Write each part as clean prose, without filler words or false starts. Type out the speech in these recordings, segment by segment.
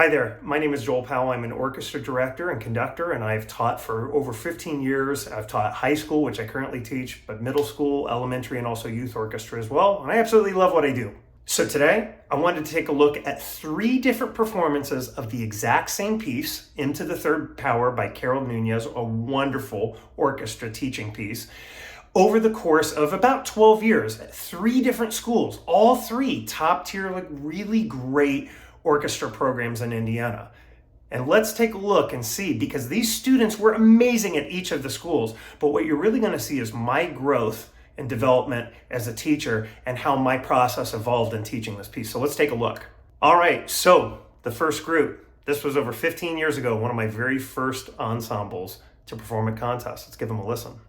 Hi there, my name is Joel Powell. I'm an orchestra director and conductor, and I've taught for over 15 years. I've taught high school, which I currently teach, but middle school, elementary, and also youth orchestra as well. And I absolutely love what I do. So today, I wanted to take a look at 3 different performances of the exact same piece, Into the Third Power by Carold Nuñez, a wonderful orchestra teaching piece, over the course of about 12 years at 3 different schools, all 3 top tier, like really great orchestra programs in Indiana. And let's take a look and see, because these students were amazing at each of the schools, but what you're really going to see is my growth and development as a teacher and how my process evolved in teaching this piece. So let's take a look. All right, so the first group, this was over 15 years ago, one of my very first ensembles to perform at contests. Let's give them a listen.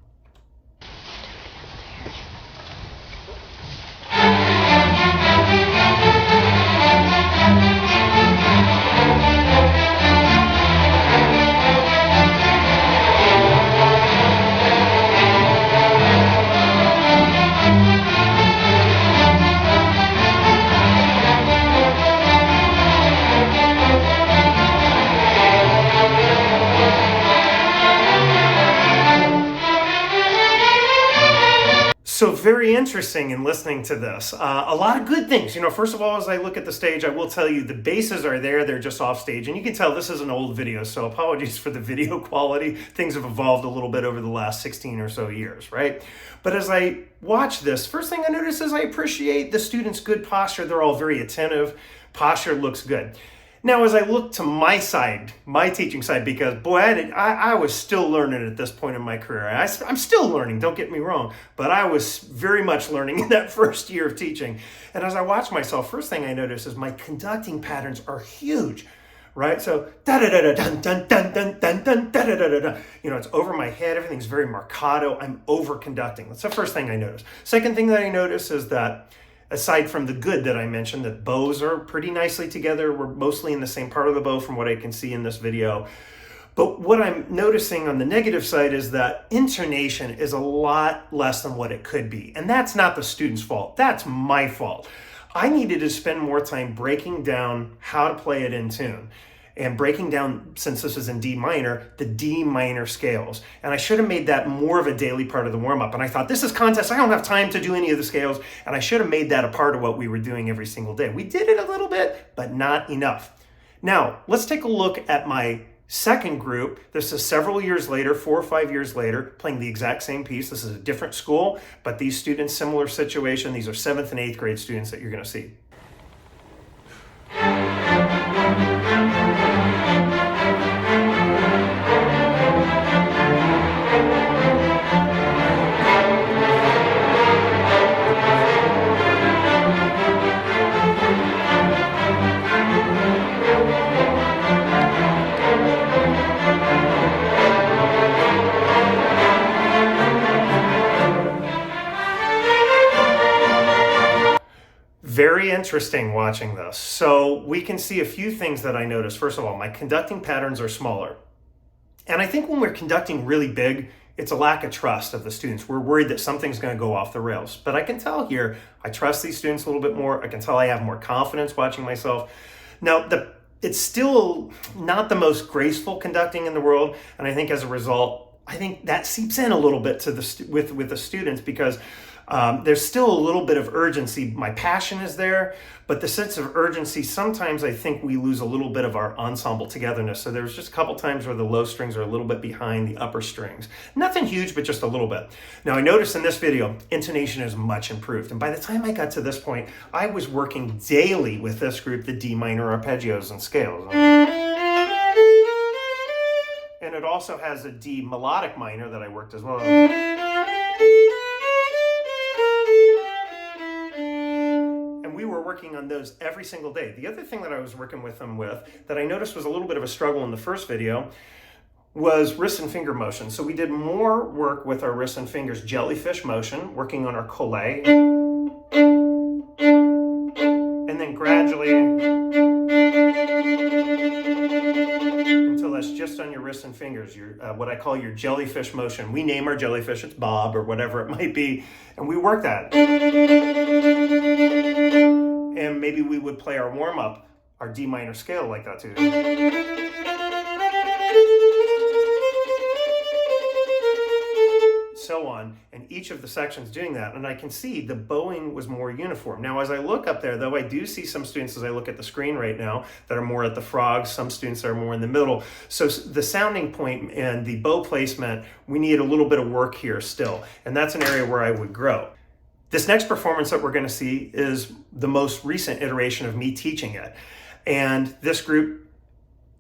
So very interesting in listening to this. A lot of good things. First of all, as I look at the stage, I will tell you the basses are there. They're just off stage. And you can tell this is an old video, so apologies for the video quality. Things have evolved a little bit over the last 16 or so years, right? But as I watch this, first thing I notice is I appreciate the students' good posture. They're all very attentive. Posture looks good. Now, as I look to my side, my teaching side, because boy, I was still learning at this point in my career. I'm still learning, don't get me wrong, but I was very much learning in that first year of teaching. And as I watch myself, first thing I notice is my conducting patterns are huge, right? So da da da da dun dun dun dun dun dun da da da da da. It's over my head. Everything's very marcato. I'm over conducting. That's the first thing I notice. Second thing that I notice is that, aside from the good that I mentioned, that bows are pretty nicely together. We're mostly in the same part of the bow from what I can see in this video. But what I'm noticing on the negative side is that intonation is a lot less than what it could be. And that's not the student's fault. That's my fault. I needed to spend more time breaking down how to play it in tune and breaking down, since this is in D minor, the D minor scales. And I should have made that more of a daily part of the warm-up. And I thought, this is contest, I don't have time to do any of the scales. And I should have made that a part of what we were doing every single day. We did it a little bit, but not enough. Now, let's take a look at my second group. This is several years later, 4 or 5 years later, playing the exact same piece. This is a different school, but these students, similar situation. These are 7th and 8th grade students that you're gonna see. Very interesting watching this. So we can see a few things that I noticed. First of all, my conducting patterns are smaller. And I think when we're conducting really big, it's a lack of trust of the students. We're worried that something's going to go off the rails. But I can tell here, I trust these students a little bit more. I can tell I have more confidence watching myself. Now, it's still not the most graceful conducting in the world. And I think as a result, I think that seeps in a little bit to with the students, because there's still a little bit of urgency. My passion is there, but the sense of urgency, sometimes I think we lose a little bit of our ensemble togetherness. So there's just a couple times where the low strings are a little bit behind the upper strings. Nothing huge, but just a little bit. Now I noticed in this video, intonation is much improved. And by the time I got to this point, I was working daily with this group, the D minor arpeggios and scales. And it also has a D melodic minor that I worked as well. We were working on those every single day. The other thing that I was working with them with that I noticed was a little bit of a struggle in the first video was wrist and finger motion. So we did more work with our wrists and fingers, jellyfish motion, working on our collet. And then gradually, until that's just on your wrists and fingers, your what I call your jellyfish motion. We name our jellyfish, it's Bob or whatever it might be, and we work that. And maybe we would play our warm-up our D minor scale like that too. So on, and each of the sections doing that, and I can see the bowing was more uniform. Now as I look up there, though, I do see some students as I look at the screen right now that are more at the frogs, some students that are more in the middle. So the sounding point and the bow placement, we need a little bit of work here still, and that's an area where I would grow. This next performance that we're going to see is the most recent iteration of me teaching it, and this group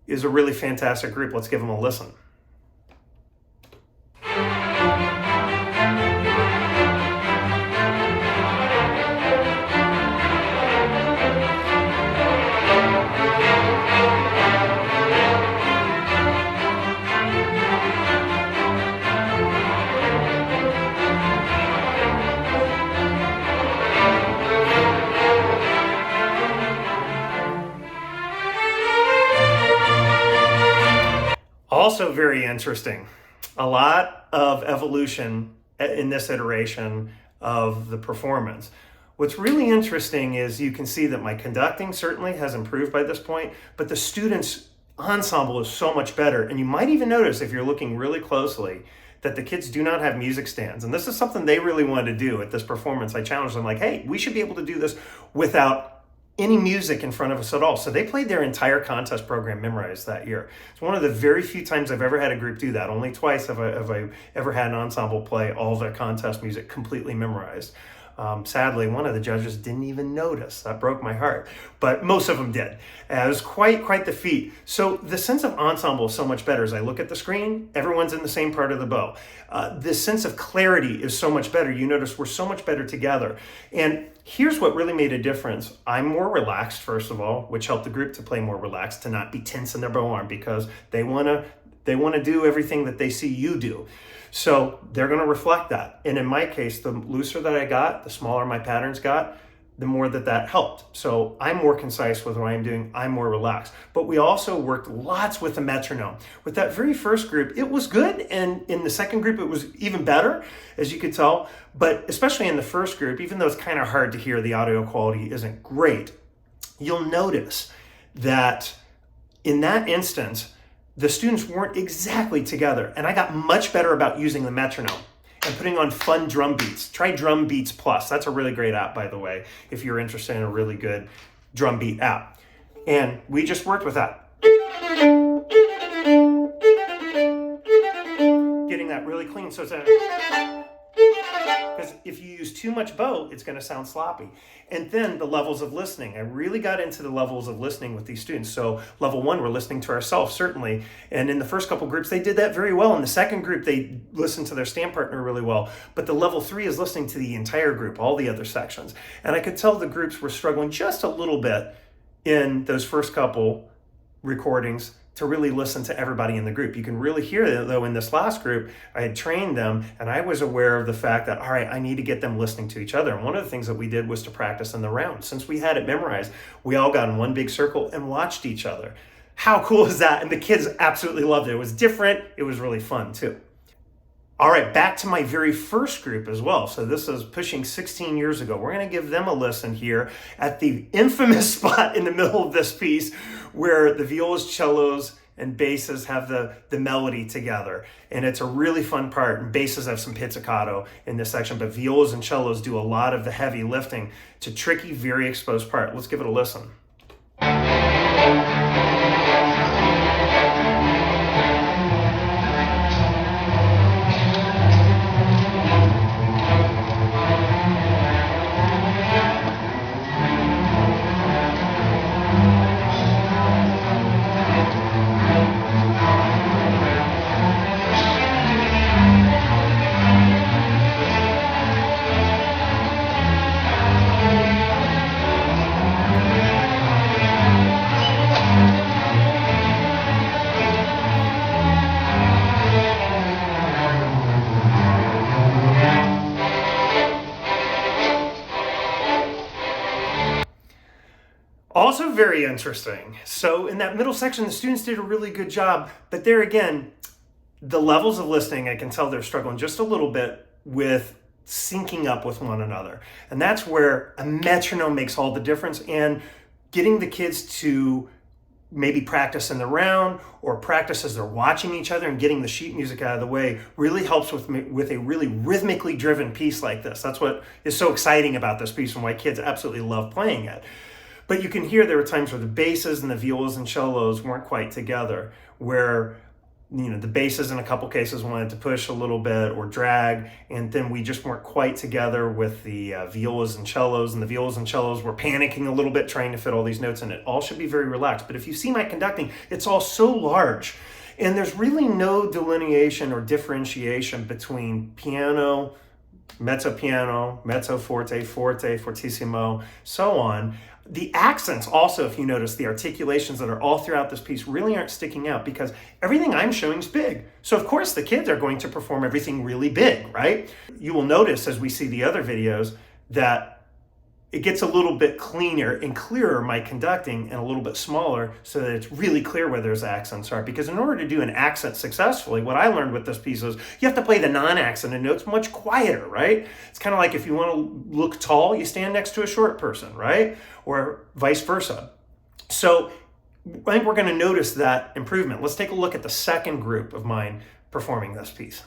is a really fantastic group. Let's give them a listen. Also very interesting. A lot of evolution in this iteration of the performance. What's really interesting is you can see that my conducting certainly has improved by this point, but the students' ensemble is so much better. And you might even notice, if you're looking really closely, that the kids do not have music stands. And this is something they really wanted to do at this performance. I challenged them like, hey, we should be able to do this without any music in front of us at all. So they played their entire contest program memorized that year. It's one of the very few times I've ever had a group do that. Only twice have I ever had an ensemble play all their contest music completely memorized. Sadly, one of the judges didn't even notice. That broke my heart, but most of them did. It was quite the feat. So the sense of ensemble is so much better. As I look at the screen, everyone's in the same part of the bow. The sense of clarity is so much better. You notice we're so much better together. And here's what really made a difference. I'm more relaxed, first of all, which helped the group to play more relaxed, to not be tense in their bow arm, because they want to do everything that they see you do. So they're going to reflect that. And in my case, the looser that I got, the smaller my patterns got, the more that helped. So I'm more concise with what I'm doing. I'm more relaxed. But we also worked lots with the metronome. With that very first group, it was good. And in the second group, it was even better, as you could tell. But especially in the first group, even though it's kind of hard to hear, the audio quality isn't great, you'll notice that in that instance, the students weren't exactly together. And I got much better about using the metronome and putting on fun drum beats. Try Drum Beats Plus. That's a really great app, by the way, if you're interested in a really good drum beat app. And we just worked with that. Getting that really clean. So it's because if you use too much bow, it's going to sound sloppy. And then the levels of listening. I really got into the levels of listening with these students. So level one, we're listening to ourselves, certainly. And in the first couple groups, they did that very well. In the second group, they listened to their stand partner really well. But the level three is listening to the entire group, all the other sections. And I could tell the groups were struggling just a little bit in those first couple recordings to really listen to everybody in the group. You can really hear it, though, in this last group, I had trained them, and I was aware of the fact that, all right, I need to get them listening to each other. And one of the things that we did was to practice in the round. Since we had it memorized, we all got in one big circle and watched each other. How cool is that? And the kids absolutely loved it. It was different. It was really fun, too. All right, back to my very first group as well. So this is pushing 16 years ago. We're going to give them a listen here at the infamous spot in the middle of this piece where the violas, cellos, and basses have the melody together. And it's a really fun part. And basses have some pizzicato in this section, but violas and cellos do a lot of the heavy lifting. It's a tricky, very exposed part. Let's give it a listen. Also very interesting. So in that middle section, the students did a really good job, but there again, the levels of listening, I can tell they're struggling just a little bit with syncing up with one another. And that's where a metronome makes all the difference. And getting the kids to maybe practice in the round or practice as they're watching each other and getting the sheet music out of the way really helps with a really rhythmically driven piece like this. That's what is so exciting about this piece and why kids absolutely love playing it. But you can hear there were times where the basses and the violas and cellos weren't quite together, where the basses in a couple cases wanted to push a little bit or drag, and then we just weren't quite together with the violas and cellos, and the violas and cellos were panicking a little bit trying to fit all these notes in. It all should be very relaxed. But if you see my conducting, it's all so large, and there's really no delineation or differentiation between piano, mezzo piano, mezzo forte, forte, fortissimo, so on. The accents also, if you notice, the articulations that are all throughout this piece really aren't sticking out because everything I'm showing is big. So of course the kids are going to perform everything really big, right? You will notice as we see the other videos that it gets a little bit cleaner and clearer, my conducting, and a little bit smaller so that it's really clear where those accents are. Because in order to do an accent successfully, what I learned with this piece is you have to play the non-accented notes much quieter, right? It's kind of like if you want to look tall, you stand next to a short person, right? Or vice versa. So I think we're going to notice that improvement. Let's take a look at the second group of mine performing this piece.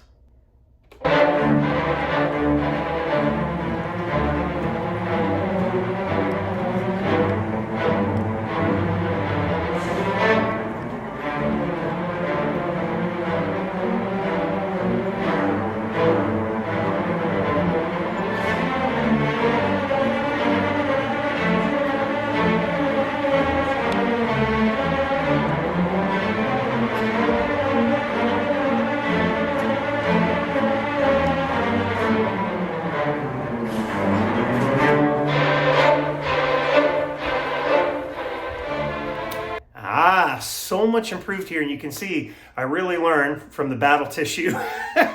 So much improved here, and you can see I really learned from the battle tissue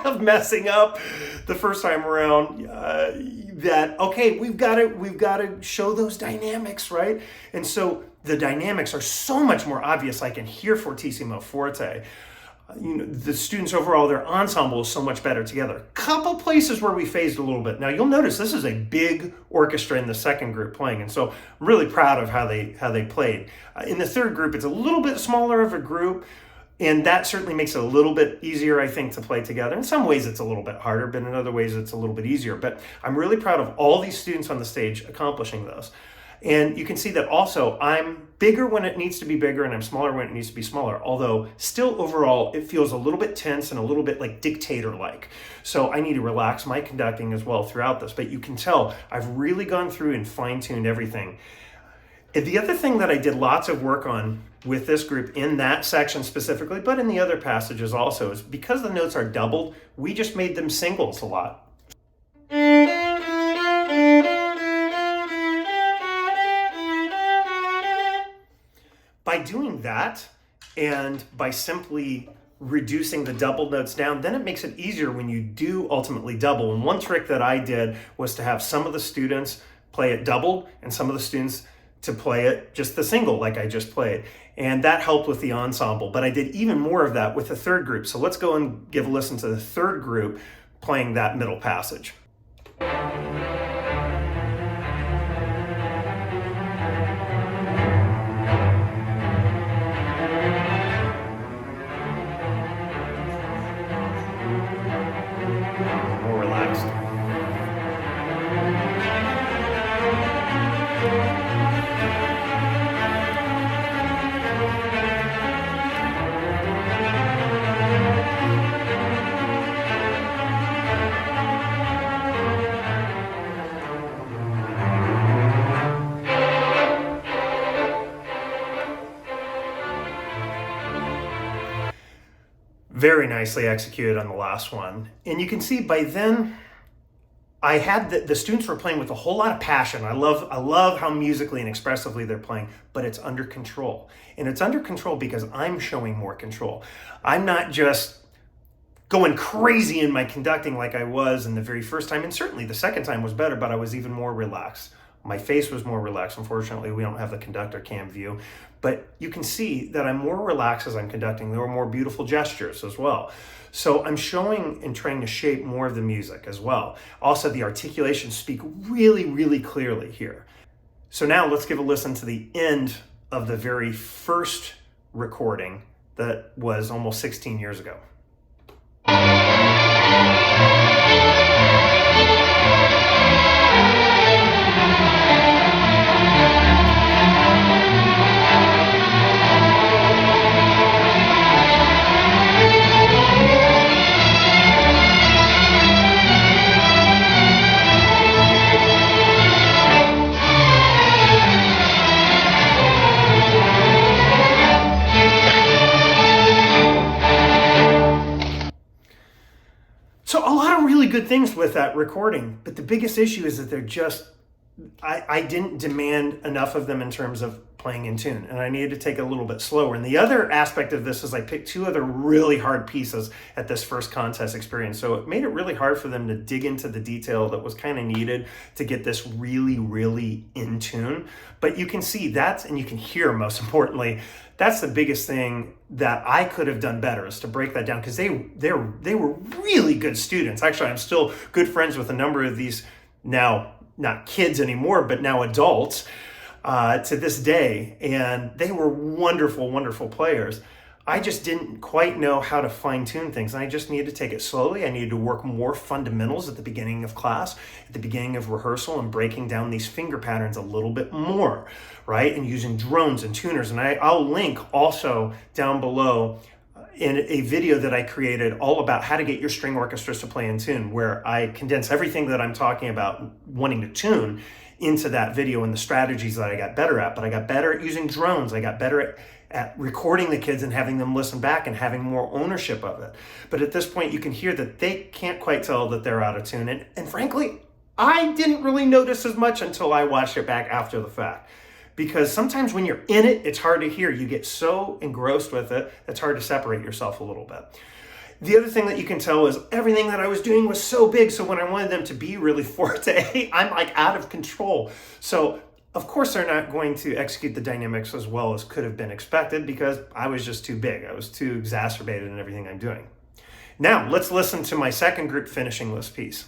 of messing up the first time around that okay, we've got to show those dynamics, right? And so the dynamics are so much more obvious. I can hear fortissimo, forte. The students overall, their ensemble is so much better together. Couple places where we phased a little bit. Now you'll notice this is a big orchestra in the second group playing, and so I'm really proud of how they played. In the third group, it's a little bit smaller of a group, and that certainly makes it a little bit easier, I think, to play together. In some ways, it's a little bit harder, but in other ways, it's a little bit easier. But I'm really proud of all these students on the stage accomplishing this. And you can see that also I'm bigger when it needs to be bigger and I'm smaller when it needs to be smaller. Although still overall, it feels a little bit tense and a little bit like dictator-like. So I need to relax my conducting as well throughout this. But you can tell I've really gone through and fine-tuned everything. The other thing that I did lots of work on with this group in that section specifically, but in the other passages also, is because the notes are doubled, we just made them singles a lot. By doing that, and by simply reducing the doubled notes down, then it makes it easier when you do ultimately double. And one trick that I did was to have some of the students play it doubled and some of the students to play it just the single like I just played. And that helped with the ensemble. But I did even more of that with the third group. So let's go and give a listen to the third group playing that middle passage. More relaxed. Very nicely executed on the last one. And you can see by then, I had the students were playing with a whole lot of passion. I love how musically and expressively they're playing, but it's under control. And it's under control because I'm showing more control. I'm not just going crazy in my conducting like I was in the very first time. And certainly the second time was better, but I was even more relaxed. My face was more relaxed. Unfortunately, we don't have the conductor cam view, but you can see that I'm more relaxed as I'm conducting. There were more beautiful gestures as well. So I'm showing and trying to shape more of the music as well. Also, the articulations speak really, really clearly here. So now let's give a listen to the end of the very first recording that was almost 16 years ago. So a lot of really good things with that recording, but the biggest issue is that they're just, I didn't demand enough of them in terms of playing in tune, and I needed to take it a little bit slower. And the other aspect of this is I picked two other really hard pieces at this first contest experience. So it made it really hard for them to dig into the detail that was kind of needed to get this really, really in tune. But you can see that's, and you can hear most importantly, that's the biggest thing that I could have done better, is to break that down, because they were really good students. Actually, I'm still good friends with a number of these now, not kids anymore, but now adults to this day, and they were wonderful, wonderful players. I just didn't quite know how to fine tune things, and I just needed to take it slowly. I needed to work more fundamentals at the beginning of class, at the beginning of rehearsal, and breaking down these finger patterns a little bit more, right? And using drones and tuners. And I'll link also down below in a video that I created all about how to get your string orchestras to play in tune, where I condense everything that I'm talking about wanting to tune into that video and the strategies that I got better at. But I got better at using drones. I got better at recording the kids and having them listen back and having more ownership of it. But at this point, you can hear that they can't quite tell that they're out of tune. And frankly, I didn't really notice as much until I watched it back after the fact. Because sometimes when you're in it, it's hard to hear. You get so engrossed with it, it's hard to separate yourself a little bit. The other thing that you can tell is everything that I was doing was so big. So when I wanted them to be really forte, I'm like out of control. So of course they're not going to execute the dynamics as well as could have been expected, because I was just too big. I was too exacerbated in everything I'm doing. Now let's listen to my second group finishing this piece.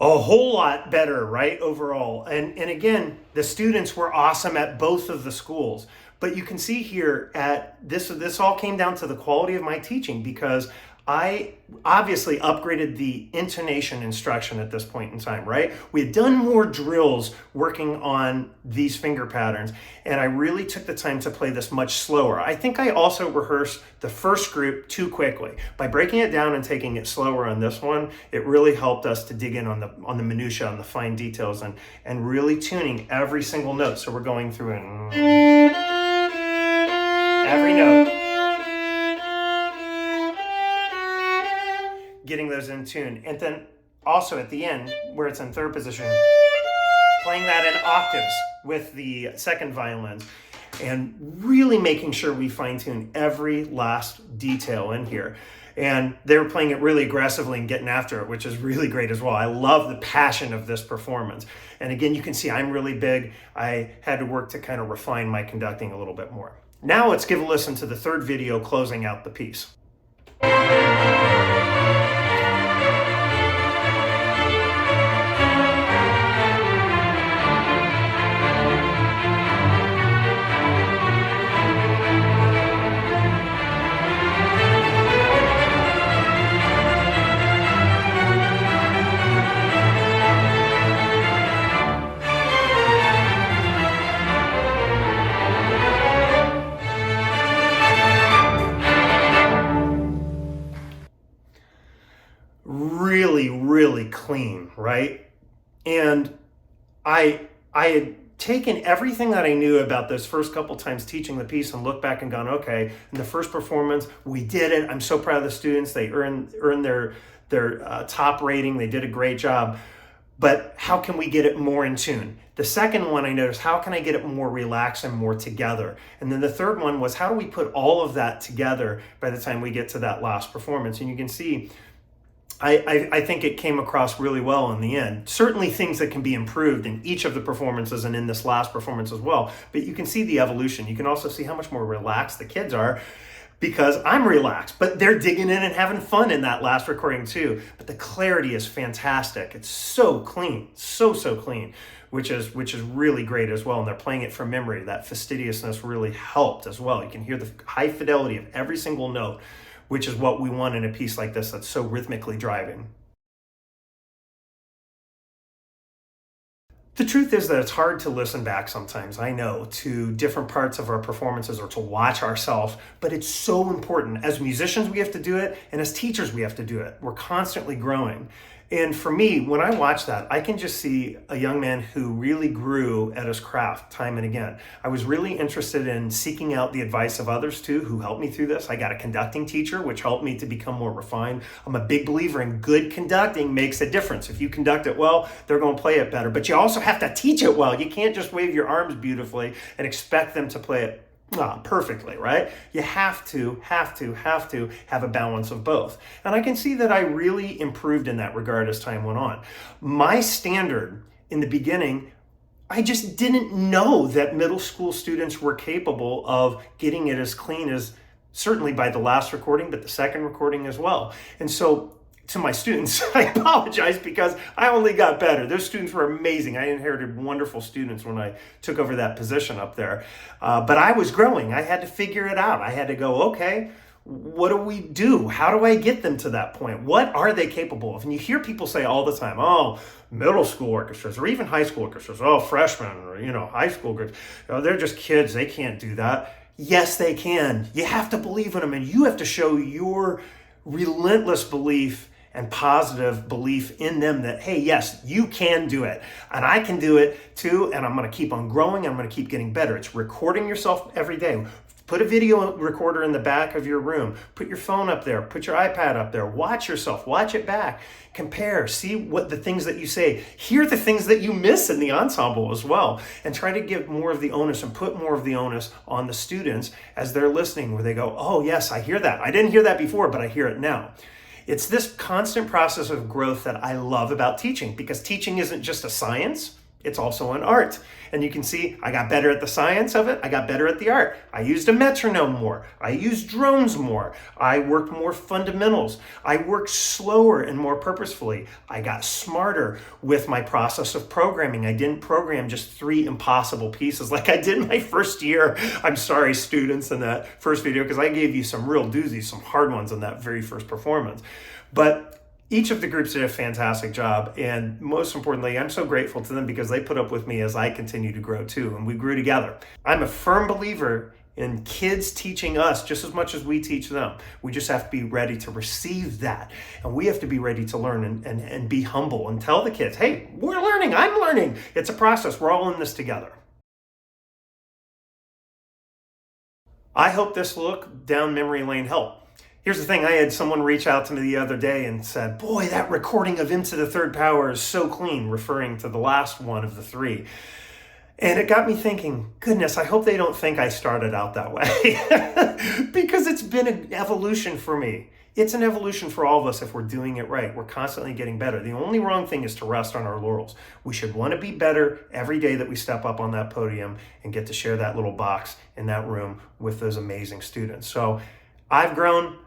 A whole lot better, right, overall. And again, the students were awesome at both of the schools. But you can see here at this all came down to the quality of my teaching, because I obviously upgraded the intonation instruction at this point in time, right? We had done more drills working on these finger patterns, and I really took the time to play this much slower. I think I also rehearsed the first group too quickly. By breaking it down and taking it slower on this one, it really helped us to dig in on the minutia, on the fine details, and really tuning every single note. So we're going through and every note, getting those in tune. And then also at the end, where it's in third position, playing that in octaves with the second violins, and really making sure we fine tune every last detail in here. And they were playing it really aggressively and getting after it, which is really great as well. I love the passion of this performance. And again, you can see I'm really big. I had to work to kind of refine my conducting a little bit more. Now let's give a listen to the third video closing out the piece. Really clean, right? And I had taken everything that I knew about those first couple times teaching the piece and looked back and gone, okay, in the first performance, we did it. I'm so proud of the students. They earned their top rating. They did a great job. but how can we get it more in tune? The second one I noticed, how can I get it more relaxed and more together? And then the third one was, how do we put all of that together by the time we get to that last performance? And you can see, I think it came across really well in the end. Certainly things that can be improved in each of the performances and in this last performance as well. But you can see the evolution. You can also see how much more relaxed the kids are, because I'm relaxed, but they're digging in and having fun in that last recording too. But the clarity is fantastic. It's so clean, so clean, which is really great as well. And they're playing it from memory. That fastidiousness really helped as well. You can hear the high fidelity of every single note, which is what we want in a piece like this that's so rhythmically driving. The truth is that it's hard to listen back sometimes, I know, to different parts of our performances or to watch ourselves, but it's so important. As musicians, we have to do it, and as teachers, we have to do it. We're constantly growing. And for me, when I watch that, I can just see a young man who really grew at his craft time and again. I was really interested in seeking out the advice of others too, who helped me through this. I got a conducting teacher, which helped me to become more refined. I'm a big believer in good conducting makes a difference. If you conduct it well, they're going to play it better. But you also have to teach it well. You can't just wave your arms beautifully and expect them to play it perfectly, right? You have to have a balance of both. And I can see that I really improved in that regard as time went on. My standard in the beginning, I just didn't know that middle school students were capable of getting it as clean as, certainly by the last recording, but the second recording as well. And so to my students, I apologize because I only got better. Those students were amazing. I inherited wonderful students when I took over that position up there. But I was growing. I had to figure it out. I had to go, okay, what do we do? How do I get them to that point? What are they capable of? And you hear people say all the time, oh, middle school orchestras or even high school orchestras, oh, freshmen or, high school groups, they're just kids. They can't do that. Yes, they can. You have to believe in them, and you have to show your relentless belief and positive belief in them that, hey, yes, you can do it. And I can do it too. And I'm going to keep on growing. I'm going to keep getting better. It's recording yourself every day. Put a video recorder in the back of your room. Put your phone up there. Put your iPad up there. Watch yourself. Watch it back. Compare. See what the things that you say. Hear the things that you miss in the ensemble as well. And try to give more of the onus and put more of the onus on the students as they're listening, where they go, oh, yes, I hear that. I didn't hear that before, but I hear it now. It's this constant process of growth that I love about teaching, because teaching isn't just a science, it's also an art. And you can see I got better at the science of it, I got better at the art. I used a metronome more, I used drones more, I worked more fundamentals, I worked slower and more purposefully. I got smarter with my process of programming. I didn't program just 3 impossible pieces like I did my first year. I'm sorry, students, in that first video, because I gave you some real doozies, some hard ones in that very first performance. But each of the groups did a fantastic job, and most importantly, I'm so grateful to them because they put up with me as I continue to grow too, and we grew together. I'm a firm believer in kids teaching us just as much as we teach them. We just have to be ready to receive that, and we have to be ready to learn and be humble and tell the kids, hey, we're learning, I'm learning. It's a process. We're all in this together. I hope this look down memory lane helped. Here's the thing, I had someone reach out to me the other day and said, boy, that recording of Into the Third Power is so clean, referring to the last one of the 3. And it got me thinking, goodness, I hope they don't think I started out that way. Because it's been an evolution for me. It's an evolution for all of us if we're doing it right. We're constantly getting better. The only wrong thing is to rest on our laurels. We should want to be better every day that we step up on that podium and get to share that little box in that room with those amazing students. So I've grown.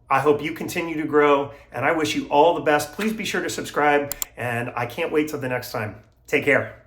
I hope you continue to grow, and I wish you all the best. Please be sure to subscribe, and I can't wait till the next time. Take care.